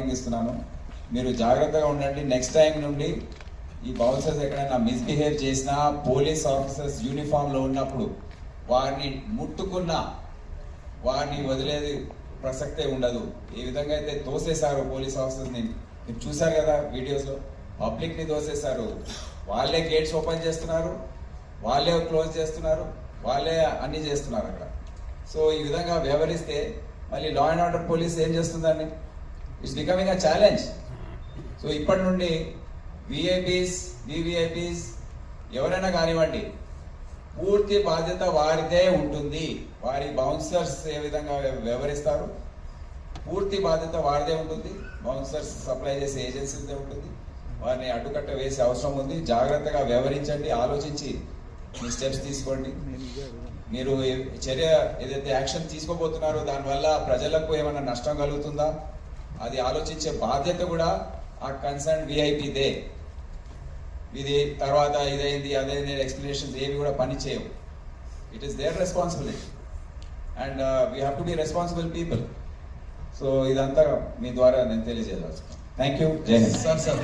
ఇస్తున్నాను. మీరు జాగ్రత్తగా ఉండండి. నెక్స్ట్ టైం నుండి ఈ బౌన్సర్స్ ఎక్కడైనా మిస్బిహేవ్ చేసినా, పోలీస్ ఆఫీసర్స్ యూనిఫామ్ లో ఉన్నప్పుడు వారిని ముట్టుకున్నా వారిని వదిలేది ప్రసక్తే ఉండదు. ఏ విధంగా అయితే తోసేశారు పోలీస్ ఆఫీసర్స్ ని మీరు చూసారు కదా వీడియోస్ లో, పబ్లిక్ ని తోసేశారు. వాళ్ళే గేట్స్ ఓపెన్ చేస్తున్నారు, వాళ్ళే క్లోజ్ చేస్తున్నారు, వాళ్ళే అన్ని చేస్తున్నారు అక్కడ. సో ఈ విధంగా వ్యవహరిస్తే మళ్ళీ లా అండ్ ఆర్డర్ పోలీస్ ఏం చేస్తుందండి? It's becoming a challenge. So ఇప్పటి నుండి విఐపీస్, వివిఐపీస్ ఎవరైనా కానివ్వండి, పూర్తి బాధ్యత వారిదే ఉంటుంది. వారి బౌన్సర్స్ ఏ విధంగా వ్యవహరిస్తారు, పూర్తి బాధ్యత వారిదే ఉంటుంది. బౌన్సర్స్ సప్లై చేసే ఏజెన్సీదే ఉంటుంది. వారిని అడ్డుకట్ట వేసే అవసరం ఉంది. జాగ్రత్తగా వ్యవహరించండి, ఆలోచించి మీ స్టెప్స్ తీసుకోండి. మీరు చర్య ఏదైతే యాక్షన్ తీసుకోబోతున్నారో దానివల్ల ప్రజలకు ఏమైనా నష్టం కలుగుతుందా అది ఆలోచించే బాధ్యత కూడా ఆ కన్సర్న్ విఐపీదే. ఇది తర్వాత ఇదైంది అదైంది ఎక్స్ప్లెనేషన్స్ ఏవి కూడా పని చేయవు. It is there responsibility and we have to be responsible people. So ఇదంతా మీ ద్వారా నేను తెలియజేయదలుచుకున్నాను. Thank you. జై హింద్. సార్